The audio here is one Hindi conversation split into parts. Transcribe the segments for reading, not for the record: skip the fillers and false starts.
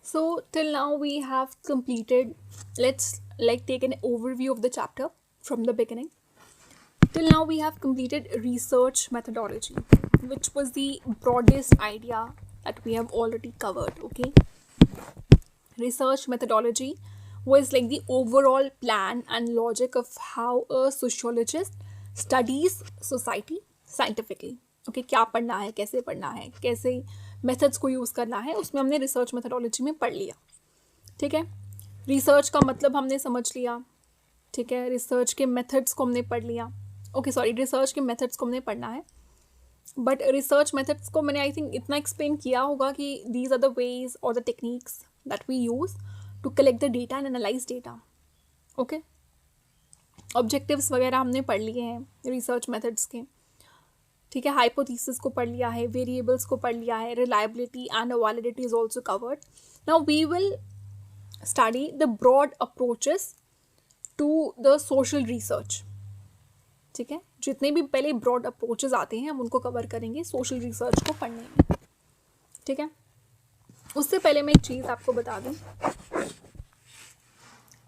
So till now we have completed, let's take an overview of the chapter from the beginning. Till now we have completed research methodology, which was the broadest idea that we have already covered. Okay, research methodology was like the overall plan and logic of how a sociologist studies society scientifically. Okay, क्या पढ़ना है, कैसे मेथड्स को यूज़ करना है, उसमें हमने रिसर्च मेथडोलॉजी में पढ़ लिया. ठीक है, रिसर्च का मतलब हमने समझ लिया. ठीक है, रिसर्च के मेथड्स को हमने पढ़ लिया. रिसर्च के मेथड्स को हमने पढ़ना है. बट रिसर्च मेथड्स को मैंने आई थिंक इतना एक्सप्लेन किया होगा कि दीज आर द वेज और the techniques that we use to collect the data and analyse data. Okay, objectives वगैरह हमने पढ़ लिए हैं रिसर्च मेथड्स के. ठीक है, हाइपोथेसिस को पढ़ लिया है, वेरिएबल्स को पढ़ लिया है, reliability and validity is also covered. Now we will study the broad approaches to the social research. ठीक है, जितने भी पहले ब्रॉड अप्रोचेस आते हैं हम उनको कवर करेंगे सोशल रिसर्च को पढ़ने में. ठीक है, उससे पहले मैं एक चीज़ आपको बता दूं,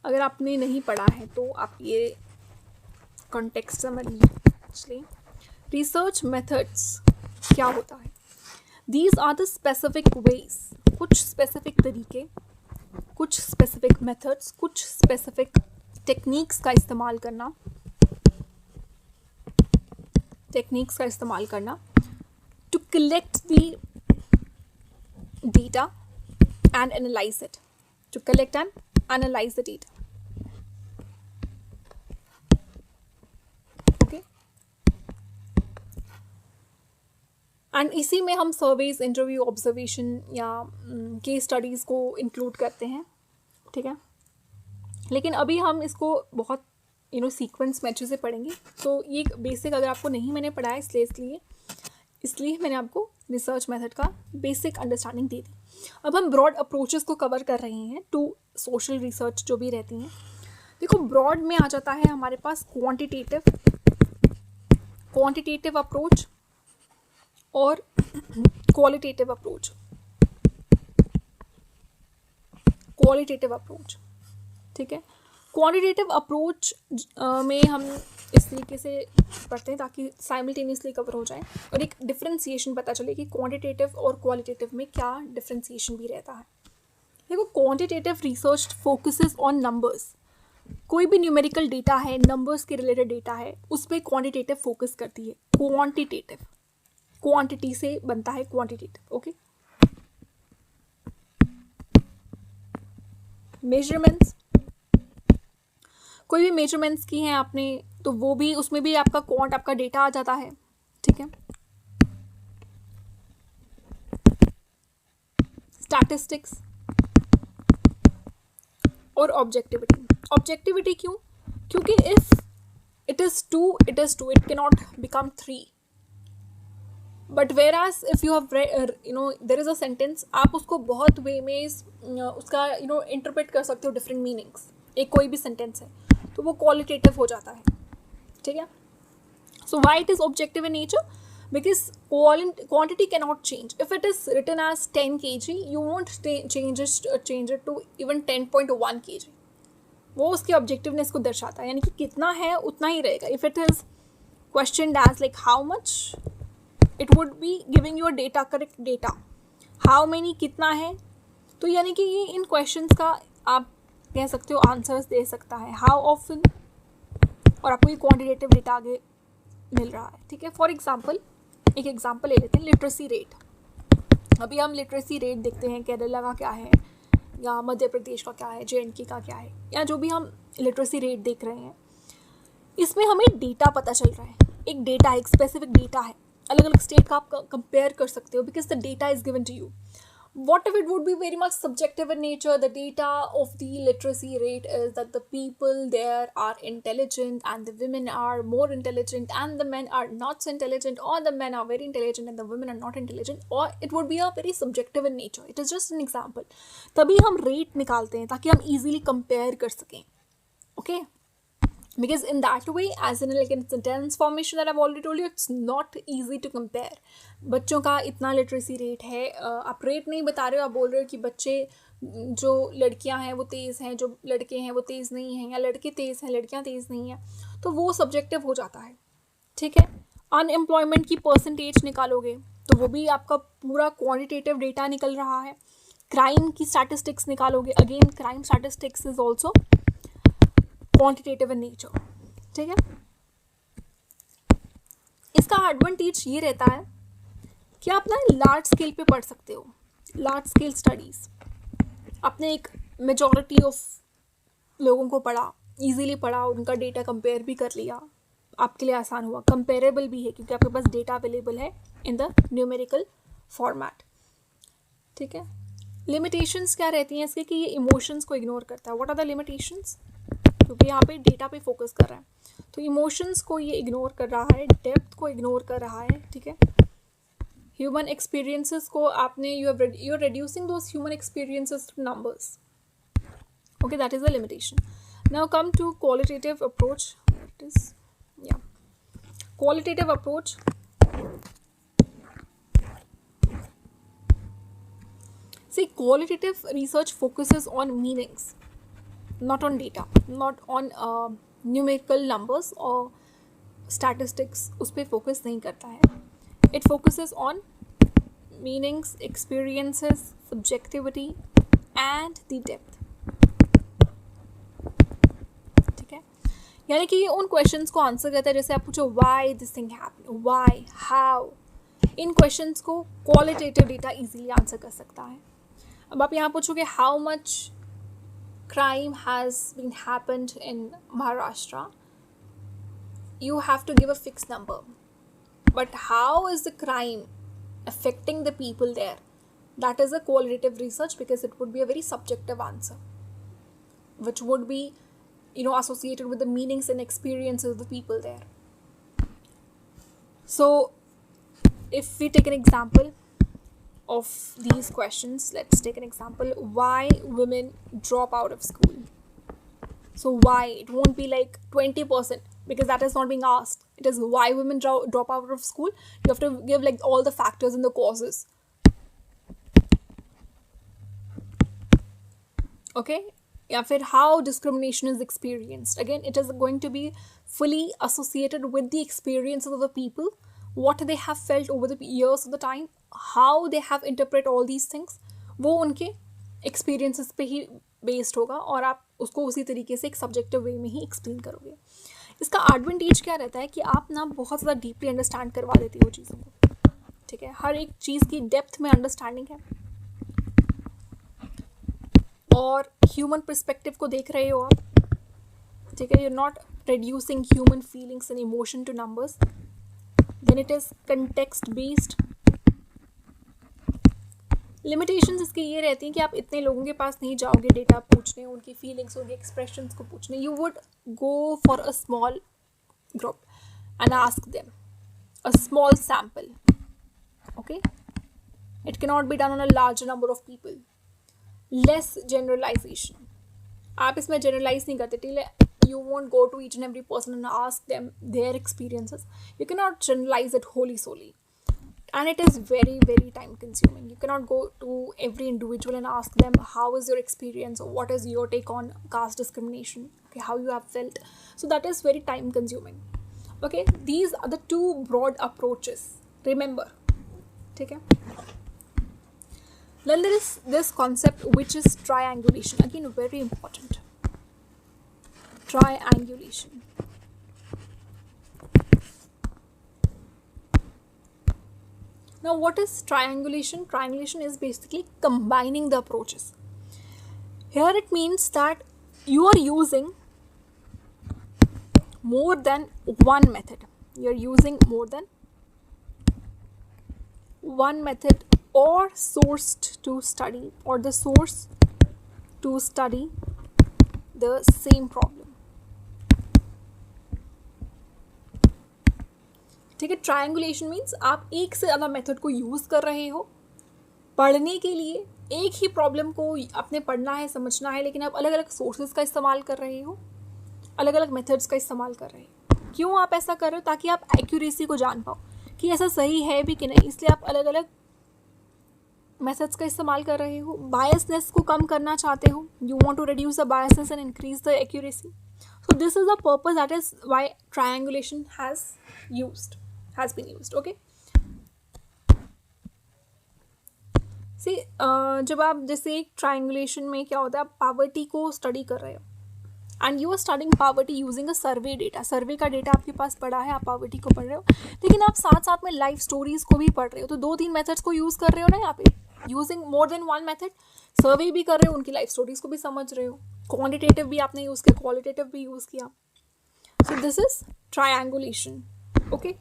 अगर आपने नहीं पढ़ा है तो आप ये कॉन्टेक्स्ट समझ लीजिए. रिसर्च मेथड्स क्या होता है? These are the specific ways, कुछ स्पेसिफिक तरीके, कुछ स्पेसिफिक मेथड्स, कुछ स्पेसिफिक टेक्निक्स का इस्तेमाल करना to collect the data and analyse it. To collect and analyse the data. Okay, and इसी में हम सर्वेज, इंटरव्यू, ऑब्जर्वेशन या केस स्टडीज़ को इंक्लूड करते हैं. ठीक है, लेकिन अभी हम इसको बहुत सीक्वेंस में अच्छे से पढ़ेंगे. तो ये बेसिक अगर आपको नहीं मैंने पढ़ाया इसलिए मैंने आपको रिसर्च मेथड का बेसिक अंडरस्टैंडिंग दे दी. अब हम ब्रॉड अप्रोचेस को कवर कर रहे हैं टू सोशल रिसर्च जो भी रहती हैं. देखो, ब्रॉड में आ जाता है हमारे पास क्वांटिटेटिव अप्रोच और क्वालिटेटिव अप्रोच. ठीक है, क्वांटिटेटिव अप्रोच में हम इस तरीके से पढ़ते हैं ताकि साइमल्टेनियसली कवर हो जाए और एक डिफरेंशिएशन पता चले कि क्वांटिटेटिव और क्वालिटेटिव में क्या डिफरेंशिएशन भी रहता है. देखो, quantitative research focuses on numbers. कोई भी न्यूमेरिकल डेटा है, नंबर्स के रिलेटेड डेटा है, उस पर क्वांटिटेटिव फोकस करती है. क्वांटिटी से बनता है क्वांटिटेटिव. ओके, मेजरमेंट्स, कोई भी मेजरमेंट्स की हैं आपने तो वो भी, उसमें भी आपका डेटा आ जाता है. ठीक है, स्टैटिस्टिक्स और ऑब्जेक्टिविटी क्यों? क्योंकि if it is two it can not become three. But whereas if you have there is a sentence, आप उसको बहुत वे में उसका इंटरप्रेट कर सकते हो डिफरेंट मीनिंग्स. एक कोई भी सेंटेंस है तो वो क्वालिटेटिव हो जाता है. ठीक है, so why it is objective in nature? Because quantity can not change. If it is written as 10 kg, you won't change it to even 10.1 kg. वो उसकी ऑब्जेक्टिवनेस को दर्शाता है, यानी कि कितना है उतना ही रहेगा. If it is question as like how much, it would be giving your data, correct data. How many कितना है, तो यानी कि ये इन क्वेश्चंस का आप कह सकते हो आंसर्स दे सकता है. हाउ ऑफन, और आपको ये क्वांटिटेटिव डेटा आगे मिल रहा है. ठीक है, फॉर एग्जांपल एक एग्जांपल ले लेते हैं, लिटरेसी रेट. अभी हम लिटरेसी रेट देखते हैं, केरला का क्या है या मध्य प्रदेश का क्या है, JNK का क्या है, या जो भी हम लिटरेसी रेट देख रहे हैं, इसमें हमें डेटा पता चल रहा है. एक डेटा है, एक स्पेसिफिक डेटा है, अलग अलग स्टेट का आप कंपेयर कर सकते हो because the data is given to you. What if it would be very much subjective in nature? The data of the literacy rate is that the people there are intelligent and the women are more intelligent and the men are not so intelligent, or the men are very intelligent and the women are not intelligent, or it would be a very subjective in nature. It is just an example. तभी हम rate निकालते हैं ताकि हम easily compare कर सकें. Okay? because in that way, as in like in sentence formation that I've already told you, it's not easy to compare. बच्चों का इतना लिटरेसी रेट है, आप रेट नहीं बता रहे हो, आप बोल रहे हो कि बच्चे जो लड़कियां हैं वो तेज़ हैं, जो लड़के हैं वो तेज़ नहीं हैं, या लड़के तेज़ हैं लड़कियां तेज़ नहीं हैं, तो वो सब्जेक्टिव हो जाता है. ठीक है. अनएम्प्लॉयमेंट की परसेंटेज निकालोगे तो वो भी आपका पूरा क्वांटिटेटिव डेटा निकल रहा है. क्राइम की स्टैटिस्टिक्स निकालोगे, again crime statistics is also quantitative in nature. ठीक है. इसका एडवांटेज ये रहता है कि आप ना लार्ज स्केल पे पढ़ सकते हो, लार्ज स्केल स्टडीज. आपने एक मेजॉरिटी ऑफ लोगों को पढ़ा, इजीली पढ़ा, उनका डेटा कंपेयर भी कर लिया, आपके लिए आसान हुआ. कंपेरेबल भी है क्योंकि आपके पास डेटा अवेलेबल है इन द न्यूमेरिकल फॉर्मेट. ठीक है. लिमिटेशंस क्या रहती हैं इसके कि ये इमोशंस को इग्नोर करता है. What are the limitations? क्योंकि यहाँ पे डेटा पे फोकस कर रहा है, तो इमोशंस को ये इग्नोर कर रहा है, डेप्थ को इग्नोर कर रहा है. ठीक है. ह्यूमन एक्सपीरियंसेस को आपने you are reducing those human experiences to numbers. Okay, that is the limitation. Now come to qualitative approach. It is qualitative approach. See, qualitative research focuses on meanings, not on data, not on numerical numbers or statistics. उस पर focus नहीं करता है. It focuses on meanings, experiences, subjectivity and the depth. यानी कि ये उन क्वेश्चंस को आंसर करता है. जैसे आप पूछो why this thing happen, why, how, इन क्वेश्चंस को क्वालिटेटिव डेटा इजीली आंसर कर सकता है. अब आप यहाँ पूछोगे how much crime has been happened in Maharashtra, you have to give a fixed number. But how is the crime affecting the people there? That is a qualitative research because it would be a very subjective answer, which would be associated with the meanings and experiences of the people there. So if we take an example of these questions, let's take an example, why women drop out of school. So why? It won't be like 20% because that is not being asked. It is why women drop out of school. You have to give like all the factors and the causes. Okay? या फिर how discrimination is experienced. Again, it is going to be fully associated with the experiences of the people, what they have felt over the years of the time, how they have interpreted all these things. वो उनके experiences पे ही based होगा और आप उसको उसी तरीके से एक subjective way में ही explain करोगे. इसका advantage क्या रहता है कि आप ना बहुत ज़्यादा deeply understand करवा देती हो चीज़ों को. ठीक है, हर एक चीज़ की depth में understanding है और ह्यूमन पर्सपेक्टिव को देख रहे हो आप. ठीक है, you are not reducing human feelings and emotion to numbers. Then it is context based. Limitations इसकी ये रहती हैं कि आप इतने लोगों के पास नहीं जाओगे डेटा पूछने, उनकी फीलिंग्स, उनके एक्सप्रेशंस को पूछने. You would go for a small group and ask them a small sample. Okay? It cannot be done on a larger number of people. Less generalization. आप इसमें generalize नहीं करते. Till you won't go to each and every person and ask them their experiences. You cannot generalize it wholly solely. And it is very, very time consuming. You cannot go to every individual and ask them how is your experience or what is your take on caste discrimination, okay, how you have felt. So that is very time consuming. Okay, these are the two broad approaches. Remember. ठीक है. Then there is this concept which is triangulation. Again, very important. Triangulation. Now, what is triangulation? Triangulation is basically combining the approaches. Here it means that you are using more than one method. You are using more than one method or source to study, or the source to study the same problem. ठीक है. ट्रायंगुलेशन मीन्स आप एक से ज़्यादा मेथड को यूज़ कर रहे हो पढ़ने के लिए. एक ही प्रॉब्लम को आपने पढ़ना है, समझना है, लेकिन आप अलग अलग सोर्सेज का इस्तेमाल कर रहे हो. अलग अलग मेथड्स का इस्तेमाल कर रहे हैं। क्यों आप ऐसा कर रहे हो? ताकि आप एक्यूरेसी को जान पाओ कि ऐसा सही है भी कि नहीं, इसलिए आप अलग अलग मेथड्स का इस्तेमाल कर रहे हो। बायसनेस को कम करना चाहते हो, you want to reduce the biasness and increase the accuracy. So this is the purpose, that is why triangulation has been used. Okay, see जब आप जैसे एक ट्रायंगुलेशन में क्या होता है, आप पावर्टी को स्टडी कर रहे हो and you are studying poverty using a survey data. Survey का डेटा आपके पास पड़ा है, आप पावर्टी को पढ़ रहे हो, लेकिन आप साथ साथ में लाइफ स्टोरीज को भी पढ़ रहे हो। तो 2-3 मेथड्स को यूज कर रहे हो ना यहाँ पे, using more than one method. Survey भी कर रहे हो, उनकी लाइफ स्टोरीज को भी समझ रहे हो, क्वांटिटेटिव भी आपने यूज किया, क्वालिटेटिव भी यूज किया। So this is triangulation. Okay,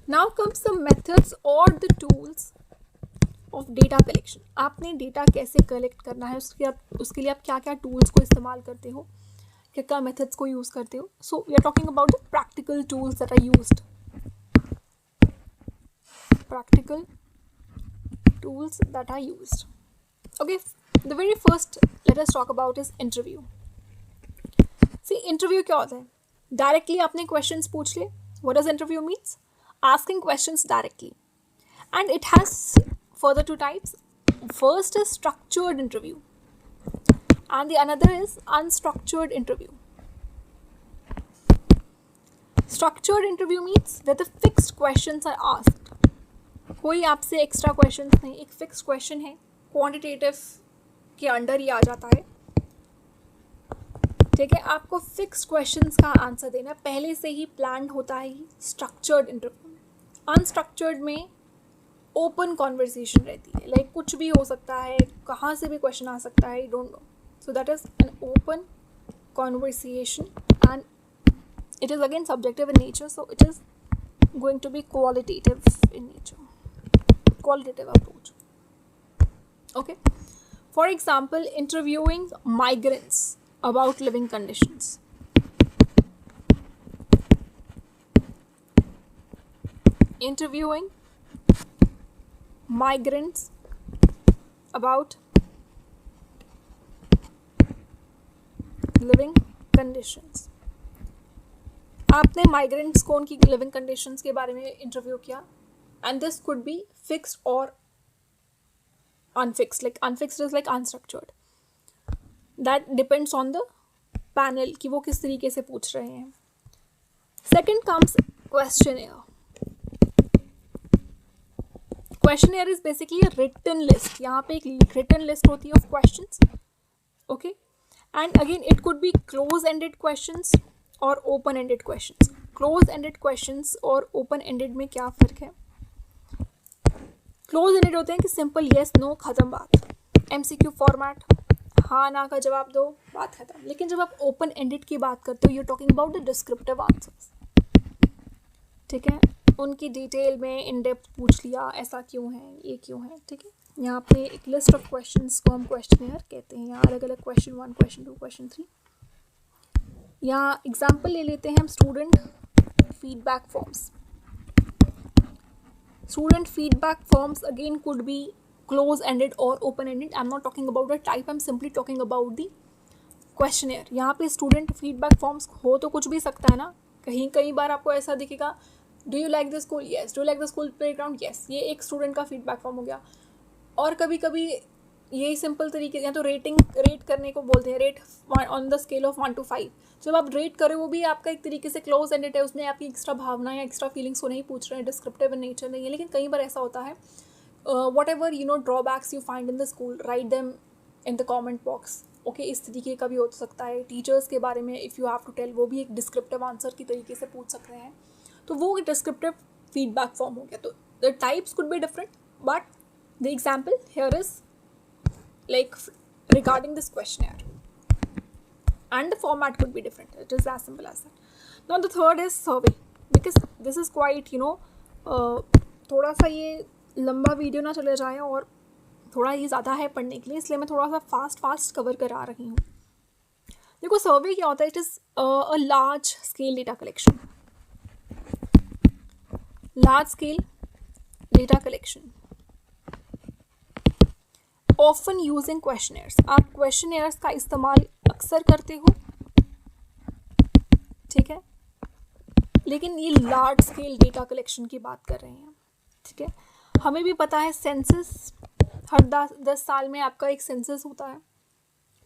now comes the methods और the tools of data collection. आपने डेटा कैसे कलेक्ट करना है, उसके लिए आप क्या क्या टूल्स को इस्तेमाल करते हो, क्या क्या मेथड्स को यूज़ करते हो। So we are talking about the practical tools that are used. Practical tools that are used. Okay, the very first let us talk about is interview. See, interview क्या होता है? Directly आपने questions पूछ लिए. What does interview means? Asking questions directly. And it has further 2 types. First is structured interview and the another is unstructured interview. Structured interview means where the fixed questions are asked. कोई आपसे एक्स्ट्रा क्वेश्चन नहीं, एक फिक्स क्वेश्चन है, क्वांटिटेटिव के अंडर ही आ जाता है। ठीक है, आपको फिक्स क्वेश्चंस का आंसर देना पहले से ही प्लान होता है स्ट्रक्चर्ड इंटरव्यू में। अनस्ट्रक्चर्ड में ओपन कॉन्वर्सेशन रहती है, लाइक कुछ भी हो सकता है, कहाँ से भी क्वेश्चन आ सकता है, you don't know. So that is an open conversation and it is again subjective in nature, so it is going to be qualitative in nature, qualitative approach. Okay, for example, interviewing migrants about living conditions. Interviewing migrants about living conditions. आपने माइग्रेंट्स को उनकी लिविंग कंडीशंस के बारे में इंटरव्यू किया and this could be fixed और unfixed. Like unfixed is like unstructured, that depends on the panel कि वो किस तरीके से पूछ रहे हैं। Second comes questionnaire. Questionnaire is basically a written list. यहाँ पे एक रिटन लिस्ट होती है of questions. Okay, and again it could be close ended questions और open ended questions. Close ended questions और ओपन एंडेड में क्या फ़र्क है? क्लोज एंडेड होते हैं कि सिंपल येस नो ख़त्म बात, एमसीक्यू फॉर्मेट, हाँ ना का जवाब दो, बात ख़त्म। लेकिन जब आप ओपन एंडेड की बात करते हो, you are talking about the descriptive answers. ठीक है, उनकी डिटेल में इन डेप्थ पूछ लिया, ऐसा क्यों है, ये क्यों है। ठीक है, यहाँ पे एक लिस्ट ऑफ क्वेश्चंस को हम क्वेश्चनेयर कहते हैं। यहाँ अलग अलग क्वेश्चन 1, क्वेश्चन 2, क्वेश्चन 3। यहाँ एग्जाम्पल ले लेते हैं हम student feedback forms. Student feedback forms again could be close ended और open ended. I am not talking about the type, I am simply talking about the questionnaire. यहाँ पे स्टूडेंट फीडबैक फॉर्म्स हो तो कुछ भी सकता है ना। कई बार आपको ऐसा दिखेगा, do you like the school, yes, do you like the school playground, yes, ये एक स्टूडेंट का फीडबैक फॉर्म हो गया। और कभी कभी यही सिंपल तरीके, या तो रेट करने को बोलते हैं, rate on the scale of 1 to 5। जब आप रेट करें वो भी आपका एक तरीके से क्लोज एंडेड है, उसमें आपकी एक्स्ट्रा भावना या एक्स्ट्रा फीलिंग्स को नहीं पूछ रहे हैं, डिस्क्रिप्टिव इन नेचर नहीं है। लेकिन कई बार ऐसा होता है, what ever drawbacks you find in the school, write them in the comment box. Okay, इस तरीके का भी हो सकता है। टीचर्स के बारे में if you have to tell, वो भी एक डिस्क्रिप्टिव आंसर की तरीके से पूछ सकते हैं। तो वो डिस्क्रिप्टिव फीडबैक फॉर्म हो गया। तो the types could be different, but the example here is like regarding this questionnaire, and the format could be different. It is as simple as that. Now the third is survey, because this is quite थोड़ा सा ये लंबा वीडियो ना चले जाए और थोड़ा ये ज़्यादा है पढ़ने के लिए, इसलिए मैं थोड़ा सा फास्ट कवर करा रही हूँ। देखो, सर्वे क्या होता है? It is a large scale data collection. Large scale data collection often using questionnaires, आप क्वेश्चनेयर्स का इस्तेमाल अक्सर करते हो, ठीक है, लेकिन ये लार्ज स्केल डेटा कलेक्शन की बात कर रहे हैं, ठीक है। हमें भी पता है सेंसस हर 10 साल में आपका एक सेंसस होता है,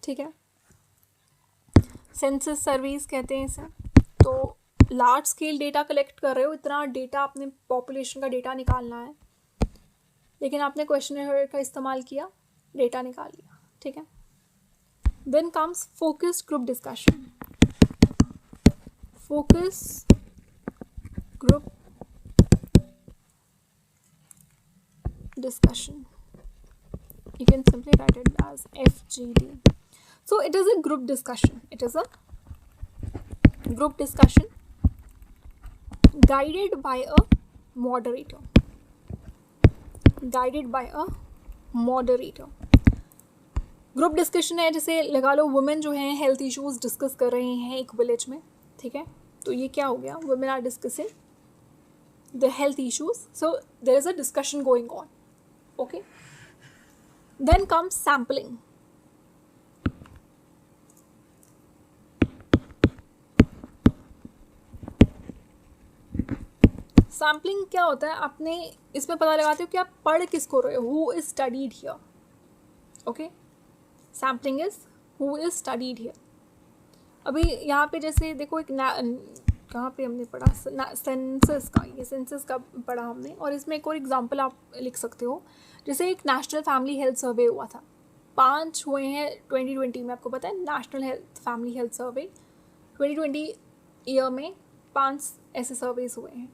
ठीक है, सेंसस सर्विस कहते हैं इसे। तो लार्ज स्केल डेटा कलेक्ट कर रहे हो, इतना डेटा, अपने पॉपुलेशन का डेटा निकालना है, लेकिन आपने क्वेश्चनर का इस्तेमाल किया, डेटा निकाल लिया, ठीक है। Then comes focused group discussion, focus group discussion, you can simply write it as FGD. So it is a group discussion, it is a group discussion guided by a moderator, guided by a moderator. Group discussion है, जैसे लगा लो वुमेन जो हैं हेल्थ इश्यूज डिस्कस कर रहे हैं एक विलेज में, ठीक है, तो ये क्या हो गया, women are discussing the health issues, so there is a discussion going on, okay. Then comes sampling. Sampling क्या होता है, आपने इसमें पता लगाते हो कि आप पढ़ किसको रहे हो, who is studied here, okay. Sampling is who is studied here. अभी यहाँ पे जैसे देखो एक कहाँ पे हमने पढ़ा, सेंसस का, ये सेंसस का पढ़ा हमने, और इसमें एक और एग्जांपल आप लिख सकते हो, जैसे एक नेशनल फैमिली हेल्थ सर्वे हुआ था, 5 हुए हैं 2020 में, आपको पता है national family health survey 2020 year में 5 ऐसे सर्वेज हुए हैं,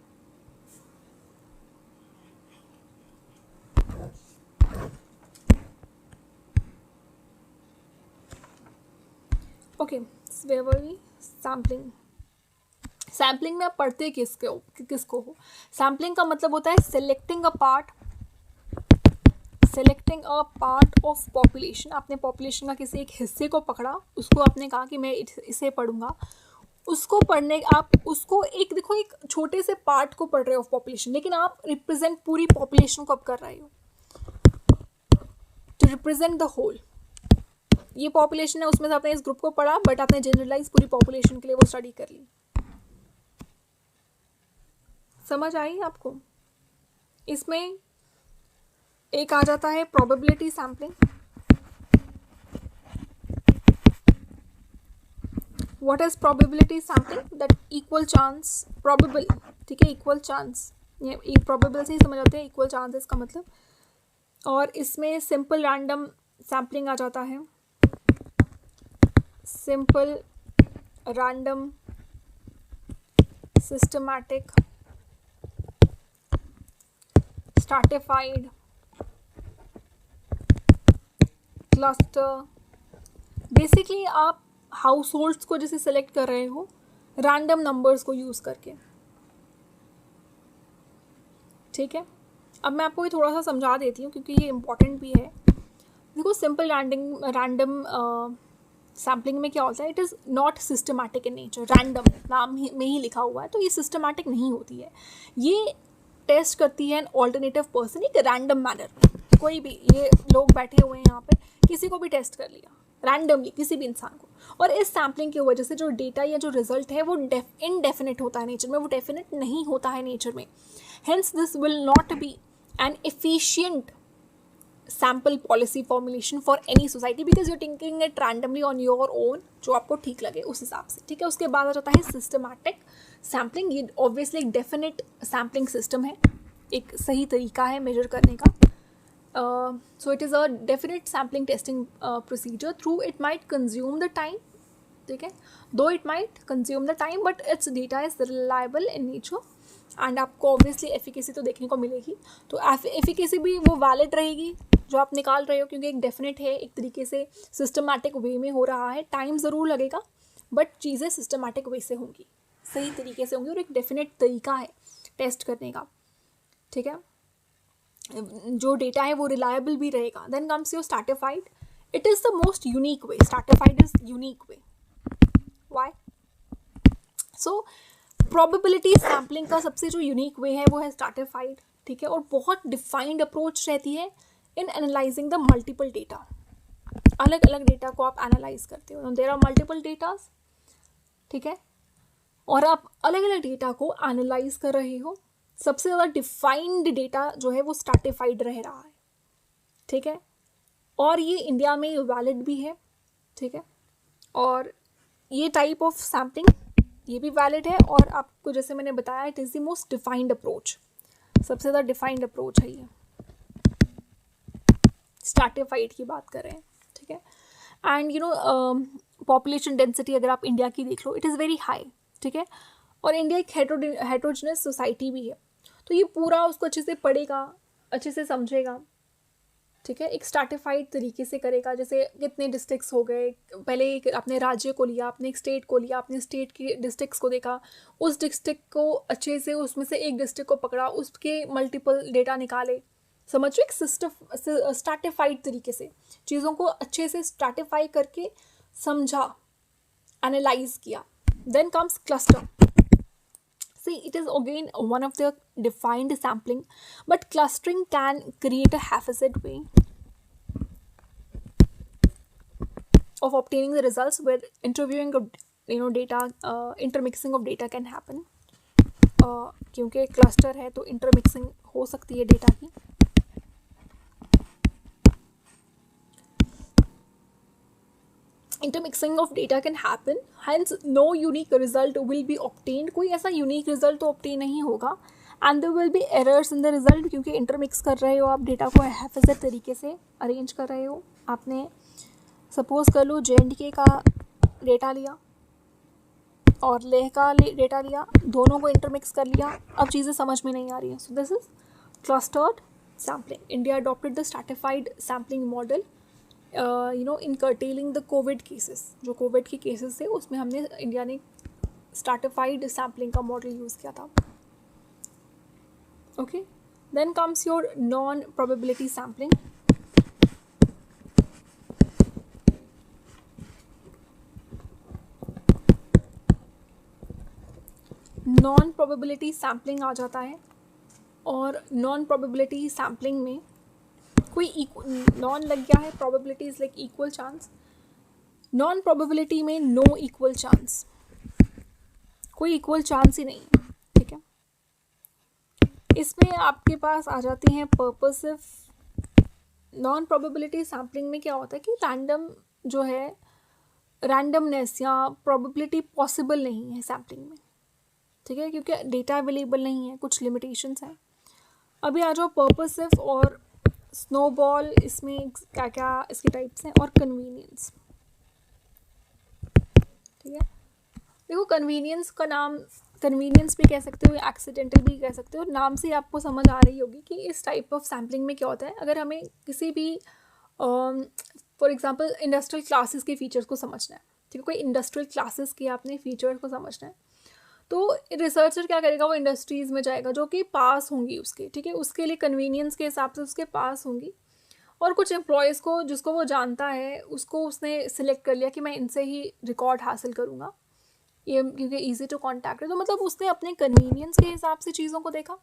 ओके। सैम्पलिंग, सैम्पलिंग में आप पढ़ते किसको हो, सैम्पलिंग का मतलब होता है selecting a part of population. आपने पॉपुलेशन का किसी एक हिस्से को पकड़ा, उसको आपने कहा कि मैं इसे पढ़ूंगा, उसको पढ़ने, आप उसको एक देखो एक छोटे से पार्ट को पढ़ रहे हो ऑफ पॉपुलेशन, लेकिन आप रिप्रेजेंट पूरी पॉपुलेशन को अब कर रहे हो, टू रिप्रेजेंट द होल। ये पॉपुलेशन है, उसमें से आपने इस ग्रुप को पढ़ा, बट आपने जनरलाइज पूरी पॉपुलेशन के लिए वो स्टडी कर ली। समझ आई आपको? इसमें एक आ जाता है probability sampling. What is probability sampling? That equal chance, probable, ठीक है, इक्वल चांस, ये प्रोबेबल से ही समझ आते हैं इक्वल चांसेस का मतलब। और इसमें सिंपल रैंडम सैम्पलिंग आ जाता है, simple random, systematic, stratified, cluster. Basically आप हाउस होल्ड्स को जैसे सेलेक्ट कर रहे हो रैंडम नंबर्स को यूज करके, ठीक है। अब मैं आपको ये थोड़ा सा समझा देती हूँ क्योंकि ये इम्पॉर्टेंट भी है। देखो सिंपल रैंडम सैम्पलिंग में क्या होता है, it is not systematic in nature, random नाम में ही लिखा हुआ है, तो ये सिस्टमैटिक नहीं होती है। ये टेस्ट करती है एन ऑल्टरनेटिव पर्सन, एक रैंडम मैनर में। कोई भी, ये लोग बैठे हुए हैं यहाँ पे, किसी को भी टेस्ट कर लिया रैंडमली, किसी भी इंसान को, और इस सैम्पलिंग की वजह से जो डेटा या जो रिजल्ट है वो इनडेफिनिट होता है नेचर में, वो डेफिनेट नहीं होता है नेचर में। Hence this will not be N efficient sample policy formulation for any society, because you thinking it randomly on your own, जो आपको ठीक लगे उस हिसाब से, ठीक है। उसके बाद आ जाता है सिस्टमैटिक सैम्पलिंग। ये ऑब्वियसली एक डेफिनेट सैम्पलिंग सिस्टम है, एक सही तरीका है मेजर करने का। So it is a definite sampling testing procedure. Through it might consume the time, ठीक है, though it might consume the time, but its data is reliable in nature and आपको obviously efficacy तो देखने को मिलेगी। तो efficacy भी वो valid रहेगी जो आप निकाल रहे हो, क्योंकि एक डेफिनेट है, एक तरीके से सिस्टमैटिक वे में हो रहा है। टाइम ज़रूर लगेगा बट चीज़ें सिस्टमैटिक वे से होंगी, सही तरीके से होंगी, और एक डेफिनेट तरीका है टेस्ट करने का, ठीक है। जो डेटा है वो रिलायबल भी रहेगा। Then comes your stratified, it is the most unique way, stratified is unique way. Why? So probability sampling का सबसे जो यूनिक वे है वो है स्ट्रैटिफाइड, ठीक है, और बहुत डिफाइंड अप्रोच रहती है इन एनालाइजिंग द मल्टीपल डेटा, अलग अलग डेटा को आप एनालाइज करते हो, देयर आर मल्टीपल डेटास, ठीक है, और आप अलग अलग डेटा को एनालाइज कर रहे हो। सबसे ज़्यादा डिफाइंड डेटा जो है वो स्ट्रैटिफाइड रह रहा है, ठीक है, और ये इंडिया में वैलिड भी है, ठीक है, और ये टाइप ऑफ सैम्पलिंग ये भी वैलिड है, और आपको जैसे मैंने बताया it is the most defined approach, सबसे ज़्यादा डिफाइंड अप्रोच है ये, स्ट्रैटिफाइड की बात कर रहे हैं, ठीक है। And you know population density अगर आप इंडिया की देख लो इट इज़ वेरी हाई, ठीक है, और इंडिया एक हेट्रोजेनस सोसाइटी भी है, तो ये पूरा उसको अच्छे से पढ़ेगा, अच्छे से समझेगा, ठीक है, एक स्ट्रैटिफाइड तरीके से करेगा, जैसे कितने डिस्ट्रिक्ट्स हो गए, पहले एक अपने राज्य को लिया, अपने एक स्टेट को लिया, अपने स्टेट के डिस्ट्रिक्ट्स को देखा, उस डिस्ट्रिक्ट को अच्छे से उसमें से एक डिस्ट्रिक्ट को पकड़ा, उसके मल्टीपल डेटा निकाले, समझ लो एक सिस्टम स्ट्रैटिफाइड तरीके से चीज़ों को अच्छे से स्ट्रैटिफाई करके समझा, एनालाइज किया। Then comes cluster. See, it is again one of the defined sampling, but clustering can create a haphazard way of obtaining the results where interviewing of data, intermixing of data can happen. क्योंकि cluster है तो intermixing हो सकती है data की। Intermixing of data can happen, hence no unique result will be obtained, कोई ऐसा unique result तो obtain नहीं होगा, and there will be errors in the result, क्योंकि intermix कर रहे हो आप डेटा को haphazard तरीके से अरेंज कर रहे हो। आपने सपोज कर लो JNK का डेटा लिया और लेह का डेटा लिया, दोनों को इंटरमिक्स कर लिया, अब चीज़ें समझ में नहीं आ रही हैं, so this is clustered sampling. India adopted the stratified sampling model in curtailing the COVID cases, जो कोविड के केसेस थे उसमें हमने इंडिया ने स्ट्रैटिफाइड सैम्पलिंग का मॉडल यूज़ किया था। Okay, then comes your non probability sampling. Non probability sampling आ जाता है, और नॉन प्रोबेबिलिटी सैम्पलिंग में कोई नॉन लग गया है, probability is like equal chance, non probability में नो इक्वल चांस, कोई इक्वल चांस ही नहीं, ठीक है। इसमें आपके पास आ जाती हैं पर्पसिव। नॉन प्रोबेबिलिटी सैम्पलिंग में क्या होता है कि रैंडम जो है, रैंडमनेस या प्रोबेबिलिटी पॉसिबल नहीं है सैम्पलिंग में, ठीक है, क्योंकि डेटा अवेलेबल नहीं है, कुछ लिमिटेशंस हैं। अभी आ जाओ पर्पसिव और स्नोबॉल, इसमें क्या क्या इसके टाइप्स हैं, और कन्वीनियंस, ठीक है। देखो कन्वीनियंस का नाम, कन्वीनियंस भी कह सकते हो या एक्सीडेंटल भी कह सकते हो, नाम से आपको समझ आ रही होगी कि इस टाइप ऑफ सैम्पलिंग में क्या होता है। अगर हमें किसी भी फॉर एग्जांपल इंडस्ट्रियल क्लासेस के फीचर्स को समझना है, ठीक है, कोई इंडस्ट्रियल क्लासेस के आपने फीचर्स को समझना है, तो रिसर्चर क्या करेगा, वो इंडस्ट्रीज़ में जाएगा जो कि पास होंगी उसके, ठीक है, उसके लिए कन्वीनियंस के हिसाब से उसके पास होंगी, और कुछ एम्प्लॉयज़ को जिसको वो जानता है उसको उसने सिलेक्ट कर लिया कि मैं इनसे ही रिकॉर्ड हासिल करूँगा, ये क्योंकि ईजी टू कॉन्टैक्ट है। तो मतलब उसने अपने कन्वीनियंस के हिसाब से चीज़ों को देखा।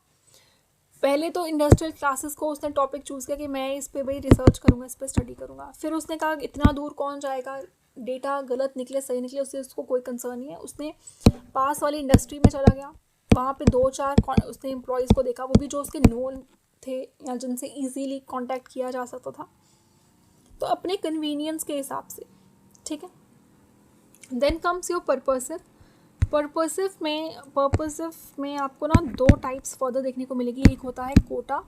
पहले तो इंडस्ट्रियल क्लासेस को उसने टॉपिक चूज़ किया कि मैं इस पर भाई रिसर्च करूँगा, इस पर स्टडी करूँगा। फिर उसने कहा इतना दूर कौन जाएगा, डेटा गलत निकले सही निकले उससे उसको कोई कंसर्न नहीं है। उसने पास वाली इंडस्ट्री में चला गया, वहाँ पे 2-4 उसने एम्प्लॉयज़ को देखा, वो भी जो उसके नोन थे या जिनसे इजीली कांटेक्ट किया जा सकता था, तो अपने कन्वीनियंस के हिसाब से, ठीक है। Then comes your purposive. Purposive में आपको ना 2 टाइप्स फर्दर देखने को मिलेगी, एक होता है कोटा,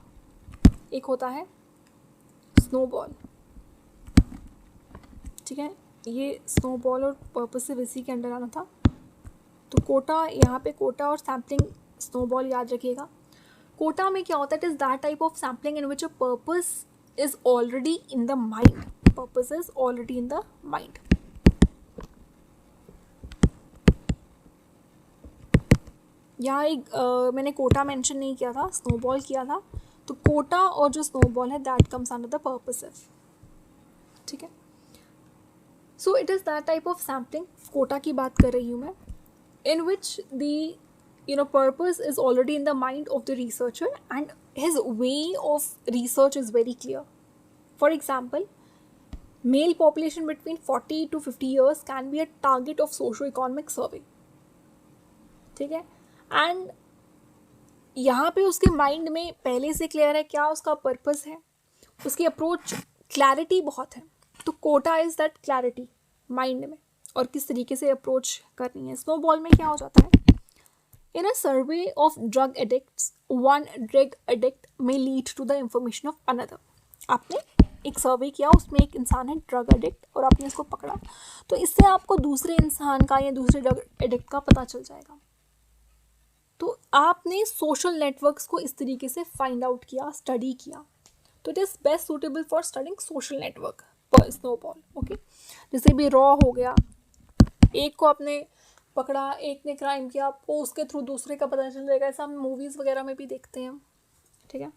एक होता है स्नोबॉल, ठीक है। ये स्नोबॉल और पर्पसिव इसी के अंडर आना था। तो कोटा, यहाँ पे कोटा और सैम्पलिंग स्नोबॉल याद रखिएगा। कोटा में क्या होता है, it is that type of sampling in which a purpose is already in the mind, purpose is already in the mind. यहाँ एक मैंने कोटा मेंशन नहीं किया था, स्नोबॉल किया था। तो कोटा और जो स्नोबॉल है that comes under the purposive, ठीक है। So it is that type of sampling, quota की बात कर रही हूँ मैं, in which the purpose is already in the mind of the researcher and his way of research is very clear, for example, mail population between 40 to 50 years can be a target of socio economic survey. ठीक है, एंड यहाँ पे उसके माइंड में पहले से क्लियर है क्या उसका पर्पस है, उसकी अप्रोच क्लैरिटी बहुत है. तो quota is that clarity mind में, और किस तरीके से अप्रोच करनी है. स्नोबॉल में क्या हो जाता है, in a survey of drug addicts, one drug addict may lead to the information of another. आपने एक सर्वे किया, उसमें एक इंसान है ड्रग एडिक्ट और आपने इसको पकड़ा, तो इससे आपको दूसरे इंसान का या दूसरे ड्रग एडिक्ट का पता चल जाएगा. तो आपने सोशल नेटवर्क्स को इस तरीके से फाइंड आउट किया, स्टडी किया. तो it is best suitable for studying social network पर स्नोबॉल. ओके, जैसे भी रॉ हो गया, एक को आपने पकड़ा, एक ने क्राइम किया, आपको उसके थ्रू दूसरे का पता चल जाएगा. ऐसा हम मूवीज़ वगैरह में भी देखते हैं. ठीक है,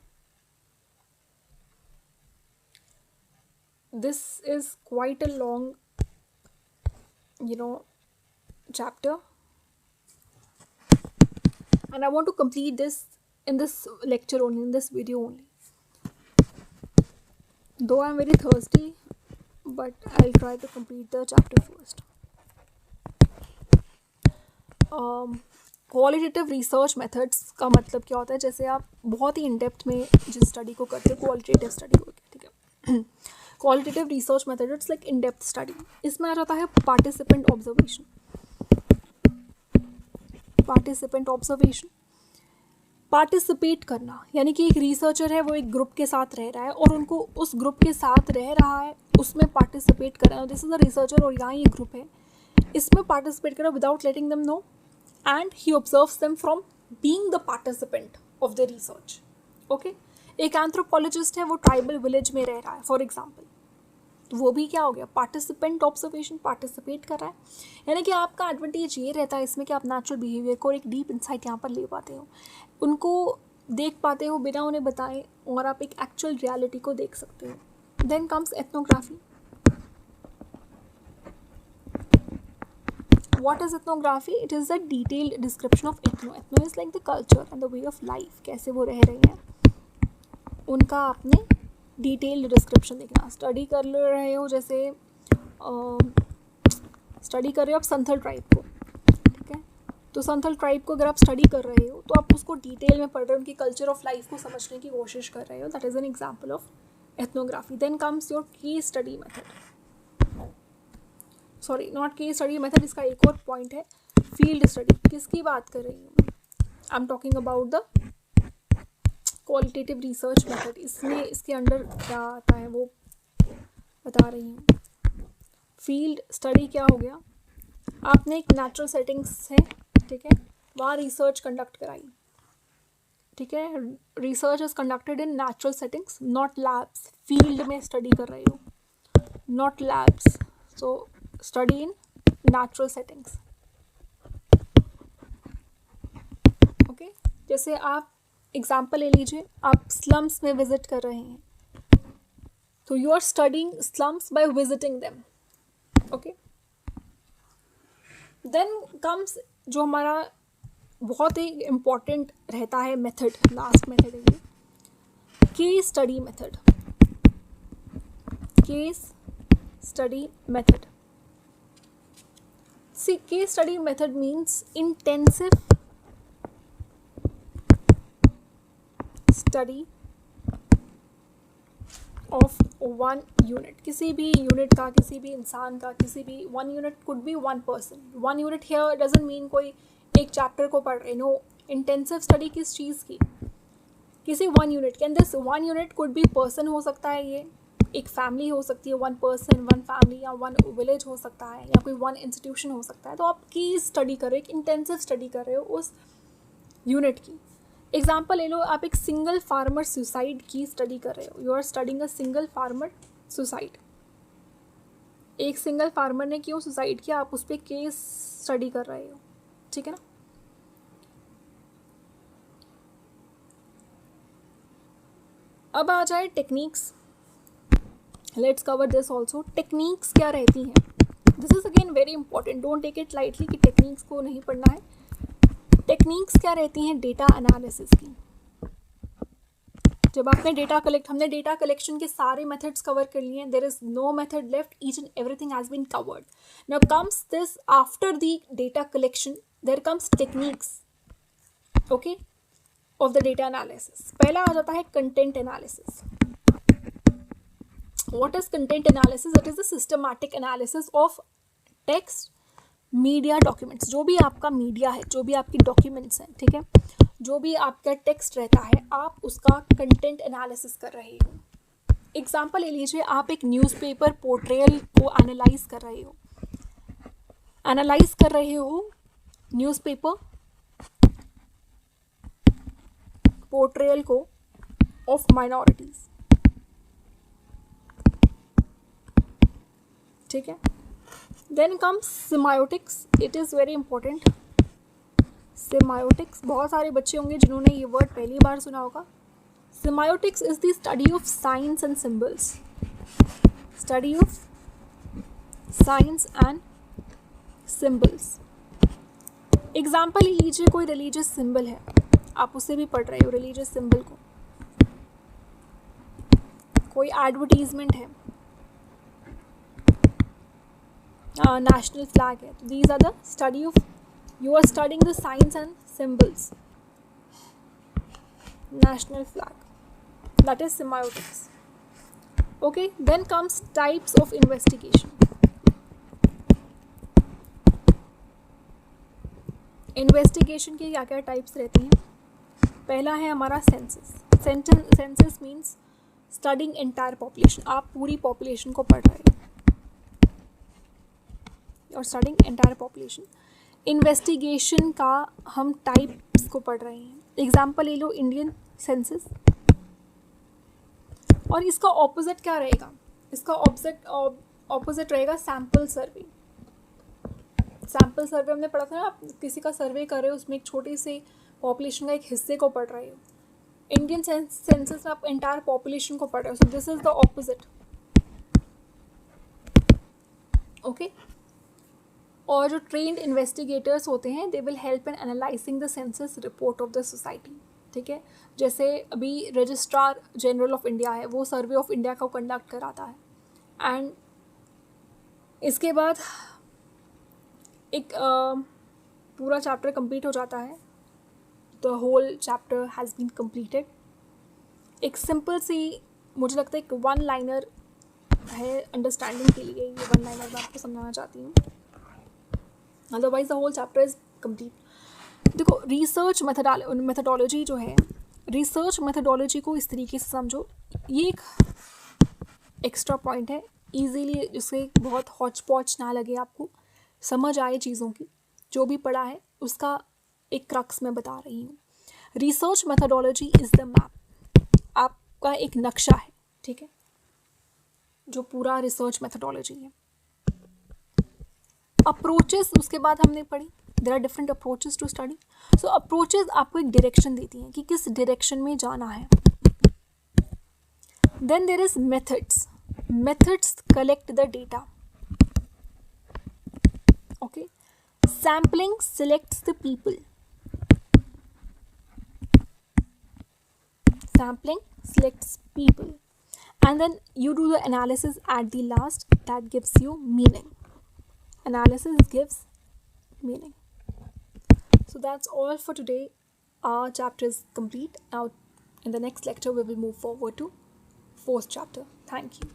this is quite a long chapter, and I want to complete this in this lecture only, in this video only. Though I'm very thirsty, but I'll try to complete the chapter first. Qualitative research methods का मतलब क्या होता है, जैसे आप बहुत ही इन डेप्थ में जिस स्टडी को करते हो क्वालिटेटिव स्टडी को. ठीक है, qualitative research method it's like in depth study. इसमें आ जाता है participant observation. Participant observation, participate करना, यानी कि एक रिसर्चर है वो एक ग्रुप के साथ रह रहा है और उनको उस ग्रुप के साथ रह रहा है, उसमें पार्टिसिपेट कर रहा है. दिस इज अ रिसर्चर और यहाँ ये ग्रुप है, इसमें पार्टिसिपेट कर रहा है without letting them know, and he observes them from being the participant of the research. Okay, एक एंथ्रोपोलॉजिस्ट है वो ट्राइबल विलेज में रह रहा है फॉर एग्जाम्पल, तो वो भी क्या हो गया, पार्टिसिपेंट ऑब्जर्वेशन, पार्टिसिपेट कर रहा है. यानी कि आपका एडवांटेज ये रहता है इसमें कि आप नेचुरल बिहेवियर को एक डीप इंसाइट यहाँ पर ले पाते हो, उनको देख पाते हो बिना उन्हें बताए, और आप एक एक्चुअल रियलिटी को देख सकते हो. Then comes ethnography. What is ethnography? It is a detailed description of ethno. Ethno is like the culture and the way of life. कैसे वो रह रहे हैं, उनका आपने डिटेल्ड डिस्क्रिप्शन देखना. स्टडी कर रहे हो, जैसे स्टडी कर रहे हो आप संथल ट्राइब को. ठीक है, तो संथल ट्राइब को अगर आप स्टडी कर रहे हो तो आप उसको डिटेल में पढ़ रहे हो, उनकी कल्चर ऑफ लाइफ को समझने की कोशिश कर रहे हो. That is an example of ethnography. Then comes your case study method. Sorry, not case study method, इसका एक और पॉइंट है फील्ड स्टडी. किसकी बात कर रही हूँ, I am talking about the qualitative research method. इसमें इसके अंडर क्या आता है वो बता रही हूँ. फील्ड स्टडी क्या हो गया, आपने एक नेचुरल सेटिंग्स है, ठीक है, वहाँ रिसर्च कंडक्ट कराई. ठीक है, research is conducted in natural settings, not labs. Field में स्टडी कर रहे हो, not labs. So study in natural settings. Okay, जैसे आप एग्जाम्पल ले लीजिए, आप स्लम्स में विजिट कर रहे हैं, तो you are studying slums by visiting them. Okay, then comes जो हमारा बहुत ही इम्पॉर्टेंट रहता है मेथड, लास्ट मेथड है ये case study method. Case study method. See, case study method means intensive study of one unit. किसी भी यूनिट का, किसी भी इंसान का, किसी भी one unit could be one person. One unit here doesn't mean कोई एक चैप्टर को पढ़ रहे. No, intensive study किस चीज़ की, किसी one unit के. And this one unit could be person हो सकता है, ये एक फैमिली हो सकती है, वन पर्सन, वन फैमिली, या वन विलेज हो सकता है, या कोई वन इंस्टीट्यूशन हो सकता है. तो आप की स्टडी कर रहे हो, एक इंटेंसिव स्टडी कर रहे हो उस यूनिट की. एग्जाम्पल ले लो, आप एक सिंगल फार्मर सुसाइड की स्टडी कर रहे हो. You are studying a single farmer suicide. एक सिंगल फार्मर ने क्यों सुसाइड किया, आप उस पर केस स्टडी कर रहे हो. ठीक है ना. अब आ जाए techniques. Let's cover this also. Techniques क्या रहती हैं, this is again very important, don't take it lightly कि टेक्निक्स को नहीं पढ़ना है. टेक्निक्स क्या रहती हैं डेटा एनालिसिस की. जब आपने डेटा कलेक्ट, हमने डेटा कलेक्शन के सारे मेथड्स कवर कर लिए, there is no method left, each and everything has been covered. Now comes this after the data collection, there comes techniques, okay, of the data analysis. पहला आ जाता है content analysis. What is content analysis? It is the systematic analysis of text, media documents. जो भी आपका मीडिया है, जो भी आपकी डॉक्यूमेंट्स हैं, ठीक है, जो भी आपका टेक्स्ट रहता है, आप उसका कंटेंट एनालिसिस कर रहे हो. एग्जाम्पल ले लीजिए, आप एक न्यूज़पेपर पोर्ट्रेयल को एनालाइज कर रहे हो. एनालाइज कर रहे हो न्यूज़पेपर पोर्ट्रेयल को ऑफ माइनॉरिटीज, ठीक है. Then comes semiotics. It is very important. Semiotics, बहुत सारे बच्चे होंगे जिन्होंने ये वर्ड पहली बार सुना होगा. Semiotics is the study of science and symbols. Study of science and symbols. Example ही लीजिए, कोई रिलीजियस सिंबल है, आप उसे भी पढ़ रहे हो, रिलीजियस सिंबल को. कोई एडवर्टीजमेंट है, national flag है. These are the study of, you are studying the signs and symbols. National flag, that is semiotics. Okay, then comes types of investigation. Investigation के क्या क्या टाइप्स रहती हैं? पहला है हमारा census. Census means studying entire population. आप पूरी पॉपुलेशन को पढ़ रहे हो, और स्टडिंग एंटायर पॉपुलेशन. इन्वेस्टिगेशन का हम टाइप्स को पढ़ रहे हैं. एग्जाम्पल ले लो, इंडियन सेंसस. और इसका ऑपोजिट क्या रहेगा? इसका ऑपोजिट रहेगा सैम्पल सर्वे. सैम्पल सर्वे हमने पढ़ा था ना, आप किसी का सर्वे कर रहे हो, उसमें एक छोटे से पॉपुलेशन का एक हिस्से को पढ़ रहे हो. इंडियन सेंसस में आप एंटायर पॉपुलेशन को पढ़ रहे हो. सो this is the opposite. Okay. और जो ट्रेंड इन्वेस्टिगेटर्स होते हैं, they will help in analysing the census report of the society. ठीक है, जैसे अभी रजिस्ट्रार जनरल ऑफ इंडिया है, वो सर्वे ऑफ इंडिया को कंडक्ट कराता है. एंड इसके बाद एक पूरा चैप्टर कंप्लीट हो जाता है. The whole chapter has been completed. एक सिंपल सी, मुझे लगता है एक वन लाइनर है अंडरस्टैंडिंग के लिए, ये वन लाइनर मैं आपको समझाना चाहती हूँ. Otherwise the whole chapter is complete. देखो, रिसर्च मेथडोलॉजी जो है, रिसर्च मेथडोलॉजी को इस तरीके से समझो. ये एक एक्स्ट्रा पॉइंट है, इजीली, जिससे बहुत हॉच पॉच ना लगे, आपको समझ आए चीज़ों की. जो भी पढ़ा है उसका एक क्रक्स मैं बता रही हूँ. Research methodology is the map. आपका एक नक्शा है, ठीक है, जो पूरा रिसर्च मेथडोलॉजी है. अप्रोचेस उसके बाद हमने पढ़ी. There are different approaches to study. So approaches आपको एक डायरेक्शन देती हैं कि किस डायरेक्शन में जाना है. Then there is methods. Methods collect the data. Okay. Sampling selects the people. Sampling selects people. And then you do the analysis at the last. That gives you meaning. Analysis gives meaning. So that's all for today. Our chapter is complete. Now in the next lecture we will move forward to fourth chapter. Thank you.